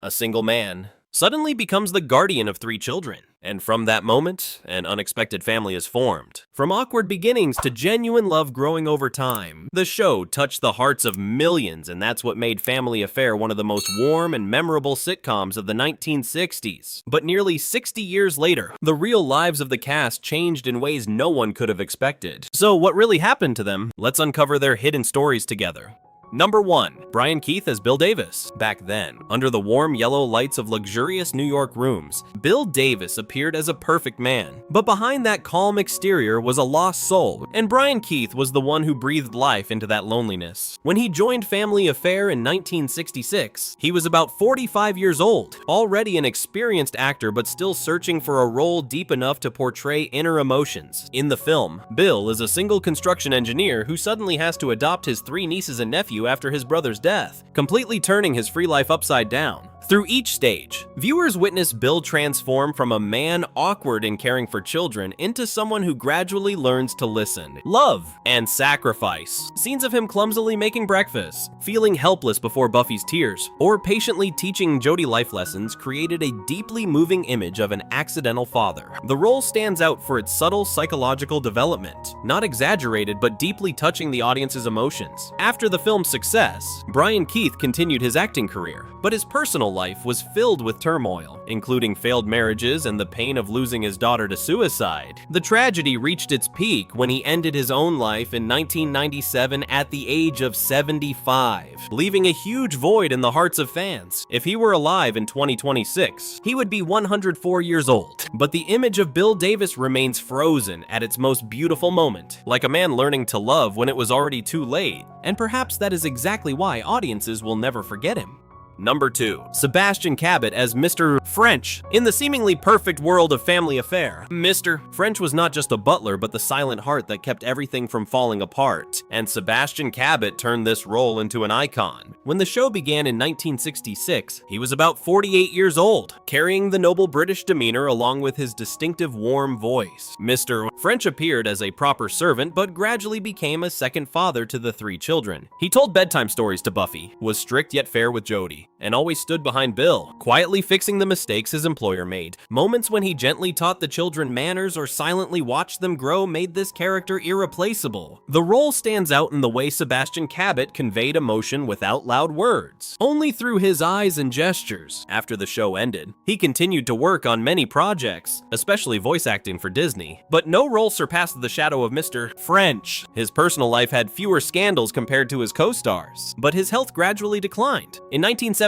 a single man, suddenly becomes the guardian of 3 children. And from that moment, an unexpected family is formed. From awkward beginnings to genuine love growing over time, the show touched the hearts of millions, and that's what made Family Affair one of the most warm and memorable sitcoms of the 1960s. But nearly 60 years later, the real lives of the cast changed in ways no one could have expected. So what really happened to them? Let's uncover their hidden stories together. Number 1. Brian Keith as Bill Davis. Back then, under the warm yellow lights of luxurious New York rooms, Bill Davis appeared as a perfect man. But behind that calm exterior was a lost soul, and Brian Keith was the one who breathed life into that loneliness. When he joined Family Affair in 1966, he was about 45 years old, already an experienced actor but still searching for a role deep enough to portray inner emotions. In the film, Bill is a single construction engineer who suddenly has to adopt his 3 nieces and nephew after his brother's death, completely turning his free life upside down. Through each stage, viewers witness Bill transform from a man awkward in caring for children into someone who gradually learns to listen, love, and sacrifice. Scenes of him clumsily making breakfast, feeling helpless before Buffy's tears, or patiently teaching Jody life lessons created a deeply moving image of an accidental father. The role stands out for its subtle psychological development, not exaggerated but deeply touching the audience's emotions. After the film's success, Brian Keith continued his acting career, but his personal life was filled with turmoil, including failed marriages and the pain of losing his daughter to suicide. The tragedy reached its peak when he ended his own life in 1997 at the age of 75, leaving a huge void in the hearts of fans. If he were alive in 2026, he would be 104 years old. But the image of Bill Davis remains frozen at its most beautiful moment, like a man learning to love when it was already too late. And perhaps that is exactly why audiences will never forget him. Number 2. Sebastian Cabot as Mr. French. In the seemingly perfect world of Family Affair, Mr. French was not just a butler but the silent heart that kept everything from falling apart, and Sebastian Cabot turned this role into an icon. When the show began in 1966, he was about 48 years old, carrying the noble British demeanor along with his distinctive warm voice. Mr. French appeared as a proper servant but gradually became a second father to the 3 children. He told bedtime stories to Buffy, was strict yet fair with Jody, and always stood behind Bill, quietly fixing the mistakes his employer made. Moments when he gently taught the children manners or silently watched them grow made this character irreplaceable. The role stands out in the way Sebastian Cabot conveyed emotion without loud words, only through his eyes and gestures. After the show ended, he continued to work on many projects, especially voice acting for Disney, but no role surpassed the shadow of Mr. French. His personal life had fewer scandals compared to his co-stars, but his health gradually declined. In 1977,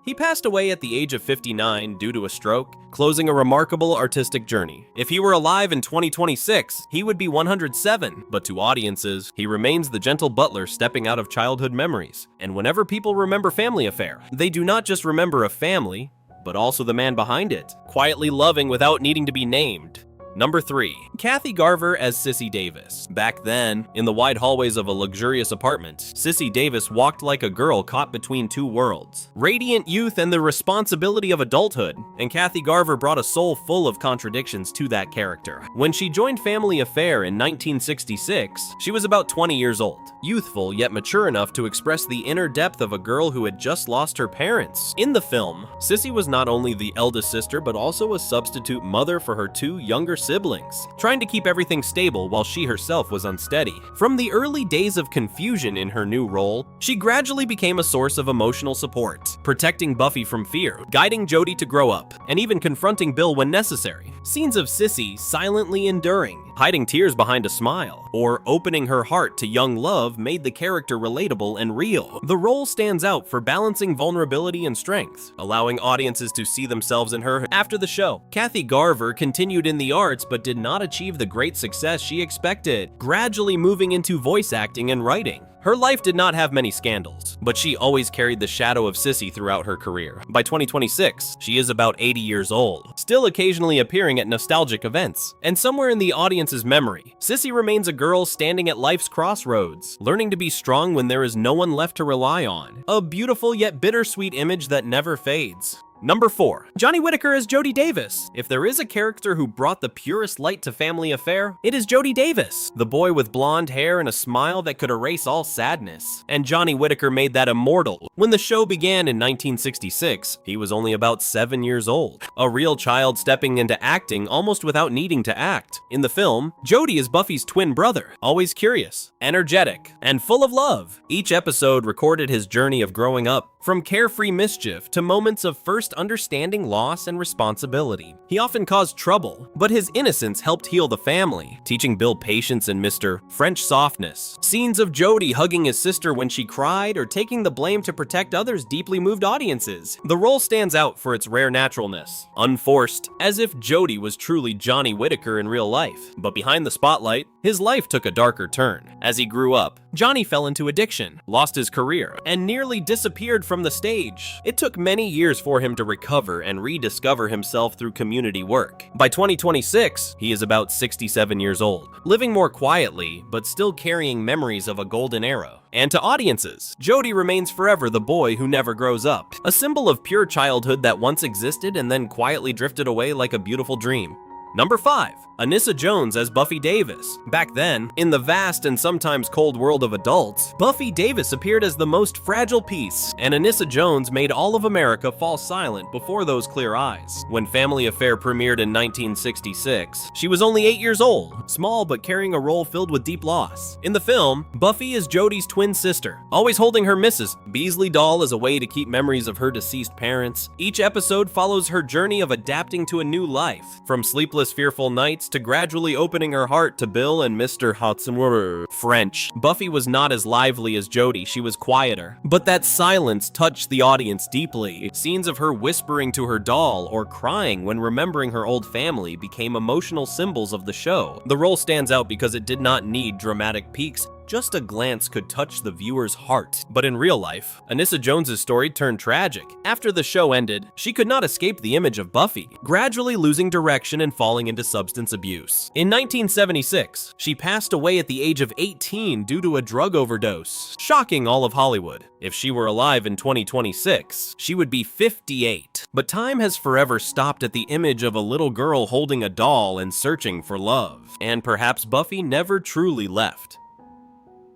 he passed away at the age of 59 due to a stroke, closing a remarkable artistic journey. If he were alive in 2026, he would be 107, but to audiences, he remains the gentle butler stepping out of childhood memories. And whenever people remember Family Affair, they do not just remember a family, but also the man behind it, quietly loving without needing to be named. Number 3. Kathy Garver as Cissy Davis. Back then, in the wide hallways of a luxurious apartment, Cissy Davis walked like a girl caught between 2 worlds. Radiant youth and the responsibility of adulthood, and Kathy Garver brought a soul full of contradictions to that character. When she joined Family Affair in 1966, she was about 20 years old, youthful yet mature enough to express the inner depth of a girl who had just lost her parents. In the film, Cissy was not only the eldest sister but also a substitute mother for her 2 younger siblings, trying to keep everything stable while she herself was unsteady. From the early days of confusion in her new role, she gradually became a source of emotional support, protecting Buffy from fear, guiding Jody to grow up, and even confronting Bill when necessary. Scenes of Cissy silently enduring, hiding tears behind a smile, or opening her heart to young love made the character relatable and real. The role stands out for balancing vulnerability and strength, allowing audiences to see themselves in her. After the show, Kathy Garver continued in the arts but did not achieve the great success she expected, gradually moving into voice acting and writing. Her life did not have many scandals, but she always carried the shadow of Cissy throughout her career. By 2026, she is about 80 years old, still occasionally appearing at nostalgic events. And somewhere in the audience's memory, Cissy remains a girl standing at life's crossroads, learning to be strong when there is no one left to rely on. A beautiful yet bittersweet image that never fades. Number 4. Johnny Whitaker as Jody Davis. If there is a character who brought the purest light to Family Affair, it is Jody Davis, the boy with blonde hair and a smile that could erase all sadness. And Johnny Whitaker made that immortal. When the show began in 1966, he was only about 7 years old, a real child stepping into acting almost without needing to act. In the film, Jody is Buffy's twin brother, always curious, energetic, and full of love. Each episode recorded his journey of growing up, from carefree mischief to moments of first understanding loss and responsibility. He often caused trouble, but his innocence helped heal the family, teaching Bill patience and Mr. French softness. Scenes of Jody hugging his sister when she cried or taking the blame to protect others deeply moved audiences. The role stands out for its rare naturalness, unforced, as if Jody was truly Johnny Whitaker in real life. But behind the spotlight, his life took a darker turn. As he grew up, Johnny fell into addiction, lost his career, and nearly disappeared from the stage. It took many years for him to recover and rediscover himself through community work. By 2026, he is about 67 years old, living more quietly, but still carrying memories of a golden era. And to audiences, Jody remains forever the boy who never grows up, a symbol of pure childhood that once existed and then quietly drifted away like a beautiful dream. Number 5. Anissa Jones as Buffy Davis. Back then, in the vast and sometimes cold world of adults, Buffy Davis appeared as the most fragile piece, and Anissa Jones made all of America fall silent before those clear eyes. When Family Affair premiered in 1966, she was only 8 years old, small but carrying a role filled with deep loss. In the film, Buffy is Jody's twin sister, always holding her Mrs. Beasley doll as a way to keep memories of her deceased parents. Each episode follows her journey of adapting to a new life, from sleepless, fearful nights to gradually opening her heart to Bill and Mr. Hotzenwerder. French. Buffy was not as lively as Jody, she was quieter. But that silence touched the audience deeply. Scenes of her whispering to her doll or crying when remembering her old family became emotional symbols of the show. The role stands out because it did not need dramatic peaks. Just a glance could touch the viewer's heart. But in real life, Anissa Jones's story turned tragic. After the show ended, she could not escape the image of Buffy, gradually losing direction and falling into substance abuse. In 1976, she passed away at the age of 18 due to a drug overdose, shocking all of Hollywood. If she were alive in 2026, she would be 58. But time has forever stopped at the image of a little girl holding a doll and searching for love. And perhaps Buffy never truly left.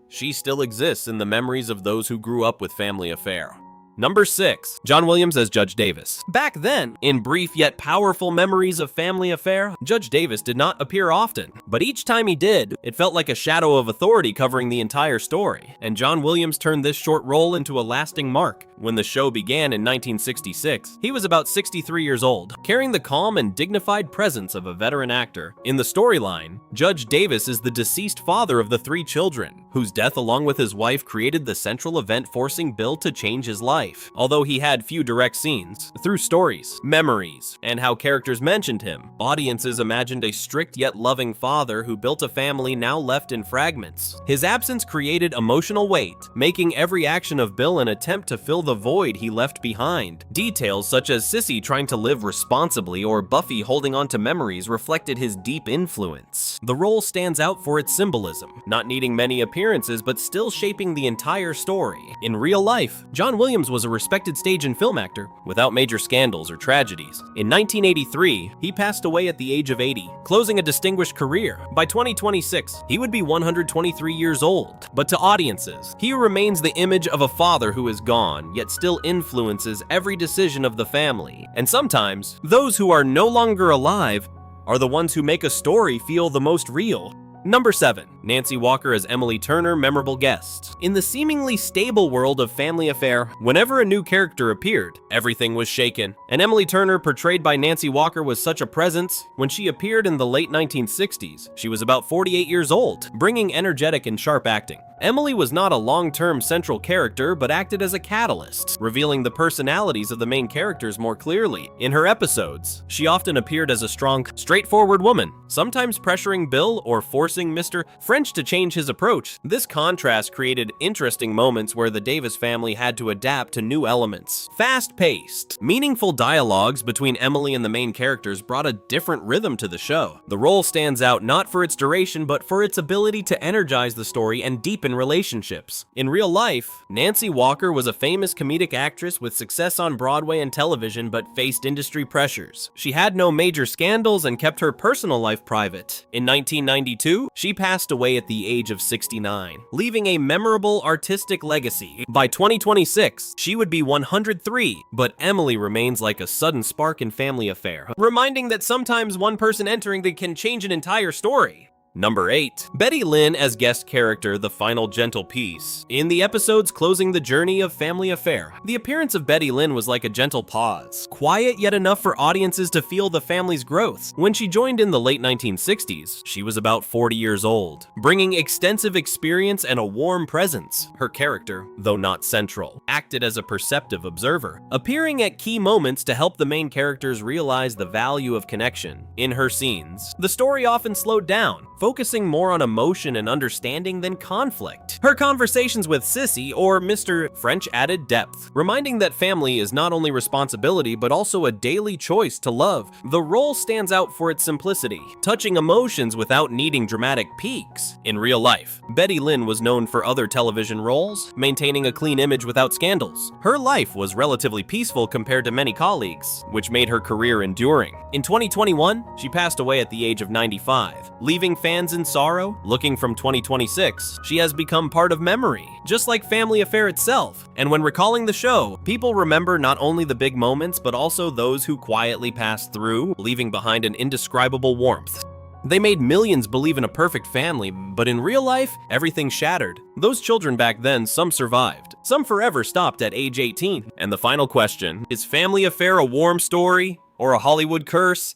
She still exists in the memories of those who grew up with Family Affair. Number 6. John Williams as Judge Davis. Back then, in brief yet powerful memories of Family Affair, Judge Davis did not appear often, but each time he did, it felt like a shadow of authority covering the entire story, and John Williams turned this short role into a lasting mark. When the show began in 1966, he was about 63 years old, carrying the calm and dignified presence of a veteran actor. In the storyline, Judge Davis is the deceased father of the 3 children, whose death along with his wife created the central event forcing Bill to change his life. Although he had few direct scenes, through stories, memories, and how characters mentioned him, audiences imagined a strict yet loving father who built a family now left in fragments. His absence created emotional weight, making every action of Bill an attempt to fill the void he left behind. Details such as Cissy trying to live responsibly or Buffy holding on to memories reflected his deep influence. The role stands out for its symbolism, not needing many appearances but still shaping the entire story. In real life, John Williams was a respected stage and film actor without major scandals or tragedies. In 1983, he passed away at the age of 80, closing a distinguished career. By 2026, he would be 123 years old. But to audiences, he remains the image of a father who is gone, yet still influences every decision of the family. And sometimes, those who are no longer alive are the ones who make a story feel the most real. Number 7. Nancy Walker as Emily Turner, memorable guest. In the seemingly stable world of Family Affair, whenever a new character appeared, everything was shaken. And Emily Turner, portrayed by Nancy Walker, was such a presence. When she appeared in the late 1960s, she was about 48 years old, bringing energetic and sharp acting. Emily was not a long-term central character, but acted as a catalyst, revealing the personalities of the main characters more clearly. In her episodes, she often appeared as a strong, straightforward woman, sometimes pressuring Bill or forcing Mr. French to change his approach. This contrast created interesting moments where the Davis family had to adapt to new elements. Fast-paced, meaningful dialogues between Emily and the main characters brought a different rhythm to the show. The role stands out not for its duration, but for its ability to energize the story and deepen in relationships. In real life, Nancy Walker was a famous comedic actress with success on Broadway and television but faced industry pressures. She had no major scandals and kept her personal life private. In 1992, she passed away at the age of 69, leaving a memorable artistic legacy. By 2026, she would be 103, but Emily remains like a sudden spark in Family Affair, reminding that sometimes one person entering can change an entire story. Number 8. Betty Lynn as guest character, the final gentle piece. In the episodes closing the journey of Family Affair, the appearance of Betty Lynn was like a gentle pause, quiet yet enough for audiences to feel the family's growth. When she joined in the late 1960s, she was about 40 years old, bringing extensive experience and a warm presence. Her character, though not central, acted as a perceptive observer, appearing at key moments to help the main characters realize the value of connection. In her scenes, the story often slowed down, focusing more on emotion and understanding than conflict. Her conversations with Cissy, or Mr. French, added depth, reminding that family is not only responsibility but also a daily choice to love. The role stands out for its simplicity, touching emotions without needing dramatic peaks. In real life, Betty Lynn was known for other television roles, maintaining a clean image without scandals. Her life was relatively peaceful compared to many colleagues, which made her career enduring. In 2021, she passed away at the age of 95, leaving fans in sorrow. Looking from 2026, she has become part of memory, just like Family Affair itself. And when recalling the show, people remember not only the big moments, but also those who quietly passed through, leaving behind an indescribable warmth. They made millions believe in a perfect family, but in real life, everything shattered. Those children back then, some survived, some forever stopped at age 18. And the final question, is Family Affair a warm story or a Hollywood curse?